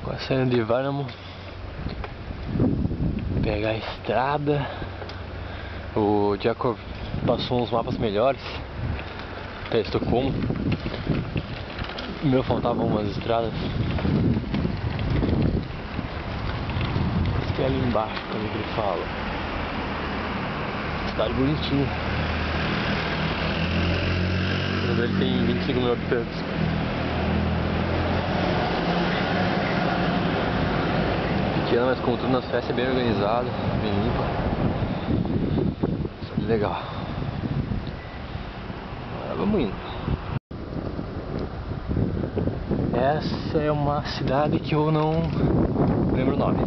Agora saindo de Váramo, pegar a estrada. O Jacob passou uns mapas melhores para Estocolmo. O meu faltavam umas estradas. Esse que é ali embaixo, como ele fala. Cidade bonitinha. O número dele tem 25 mil habitantes. Pequena, mas como tudo nas festas é bem organizado, bem limpa. Isso é legal. Agora vamos indo. Essa é uma cidade que eu não lembro o nome.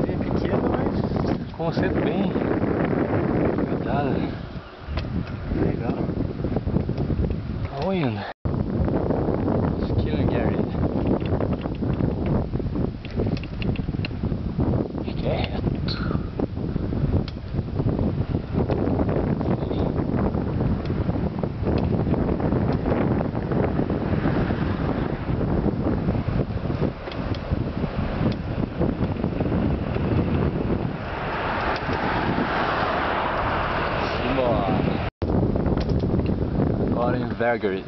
É pequena, mas como sempre bem cuidada. Legal. Vamos indo. Skillingaryd. Acho que é reto. Agora em Vergerit.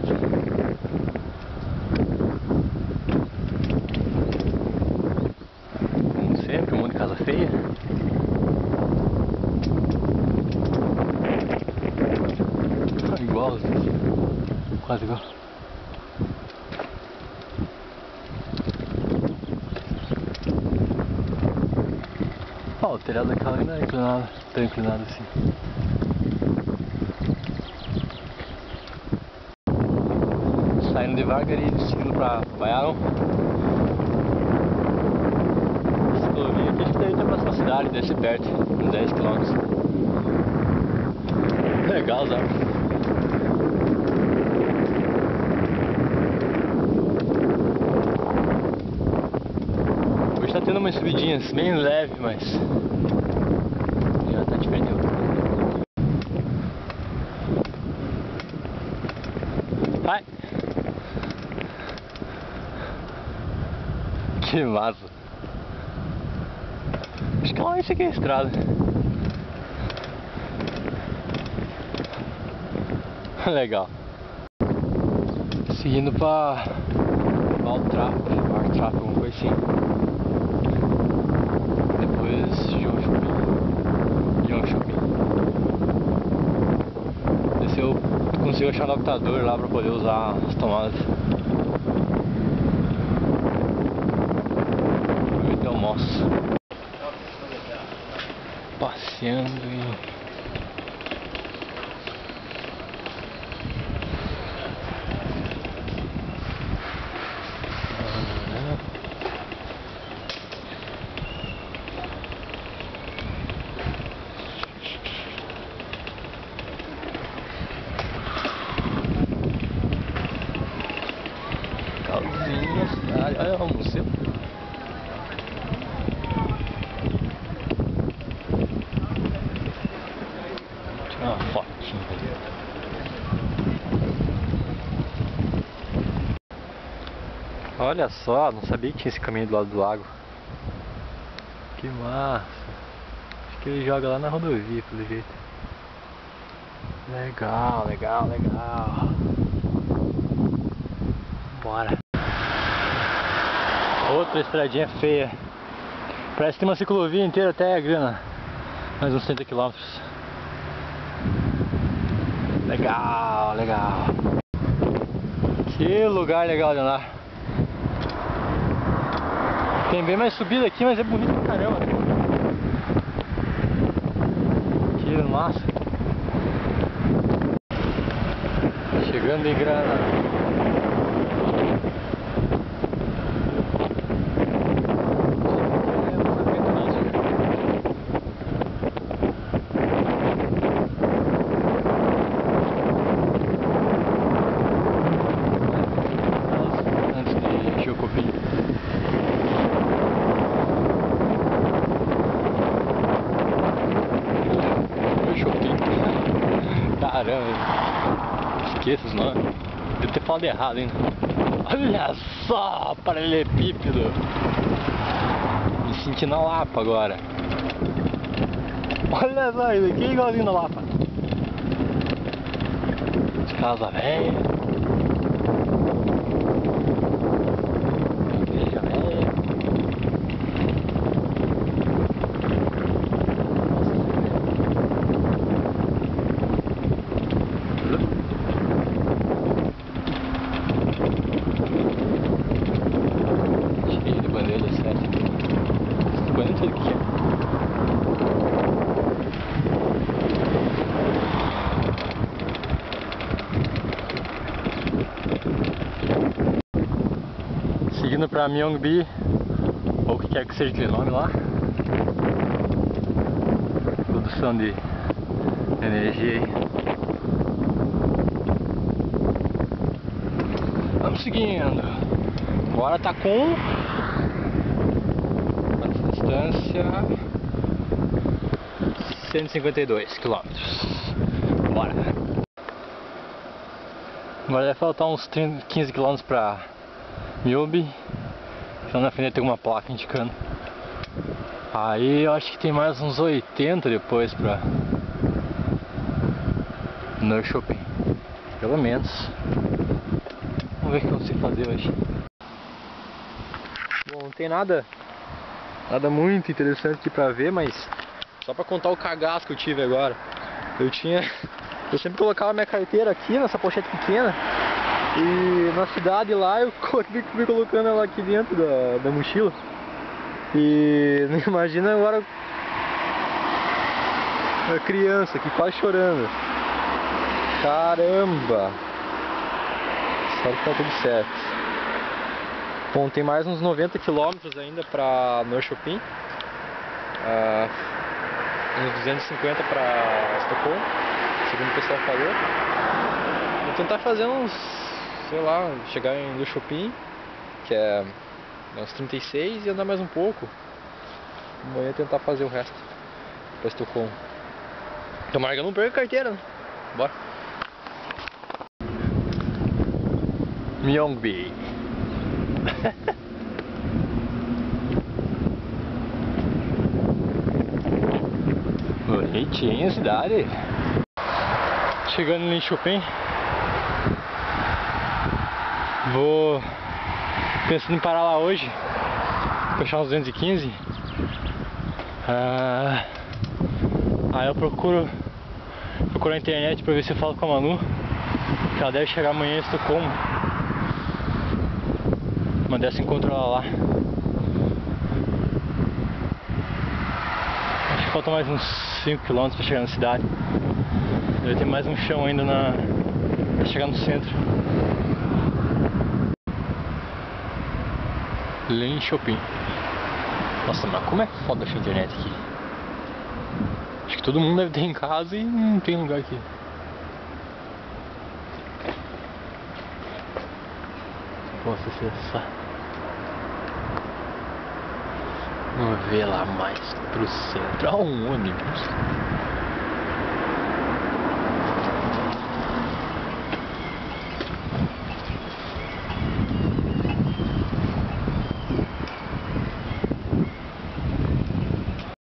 Como sempre, um monte de casa feia. Igual, quase igual. Ó, o telhado daquela não é inclinado, tão inclinado assim. Saindo de Vergerit e seguindo pra Baiaron. Ciclovia aqui, acho que deve ter a próxima cidade, deve ser perto, uns 10 km. Legal, sabe? Hoje tá tendo umas subidinhas bem leves, mas já tá diferente. Vai! Que massa! Acho que lá isso aqui é a estrada. Legal. Seguindo pra Valtrap, alguma coisa assim. Depois Jönköping. Ver se eu consigo achar um adaptador lá pra poder usar as tomadas. Então mostro. Passeando e... Calzinha, cidade, olha o museu. Tirar uma fotinha ali. Olha só, não sabia que tinha esse caminho do lado do lago. Que massa. Acho que ele joga lá na rodovia, pelo jeito. Legal, legal, legal. Bora. Outra estradinha feia. Parece que tem uma ciclovia inteira até a grana. Mais uns 30 km. Legal, legal. Que lugar legal de andar. Tem bem mais subida aqui, mas é bonito pra caramba. Que massa. Chegando em Grana. Shopping. Instagram. Esqueça os nomes. Devo ter falado errado ainda. Olha só, paralelepípedo. Me senti na Lapa agora. Olha só, isso aqui é igualzinho na Lapa. De casa velha. Igreja velha. Cheio de bandeira, sério. Esse bandeira tudo que é. Seguindo pra Myeongbi, ou o que quer que seja aquele nome lá. Produção de energia aí. Vamos seguindo. Agora tá com a distância 152 quilômetros. Bora. Agora vai faltar uns 15 quilômetros pra Myeongbi. Então na frente tem uma placa indicando. Aí eu acho que tem mais uns 80 depois pra no shopping. Pelo menos. Vamos ver o que eu consigo fazer hoje. Bom, não tem nada muito interessante aqui pra ver, mas só pra contar o cagaço que eu tive agora. Eu sempre colocava minha carteira aqui nessa pochete pequena. E na cidade lá eu fui colocando ela aqui dentro da mochila. E imagina agora a criança aqui quase chorando. Caramba! Espero que tá tudo certo. Bom, tem mais uns 90 quilômetros ainda pra Norrköping. Uns 250 pra Estocolmo, segundo o pessoal falou. Vou tentar fazer uns, sei lá, chegar em Norrköping, que é uns 36, e andar mais um pouco. Amanhã tentar fazer o resto pra Estocolmo. Tomara que eu não perca a carteira, né? Bora. Myeongbi. Bonitinha a cidade. Chegando em Linköping. Vou pensando em parar lá hoje. Fechar uns 215. Aí eu procuro na internet pra ver se eu falo com a Manu, que ela deve chegar amanhã em Estocolmo. Mandei se encontrar ela lá. Acho que falta mais uns 5 km pra chegar na cidade. Deve ter mais um chão ainda pra chegar no centro. Linköping. Nossa, mas como é foda essa internet aqui. Acho que todo mundo deve ter em casa e não tem lugar aqui. Posso acessar. Vamos ver lá mais pro centro. Ah, um ônibus.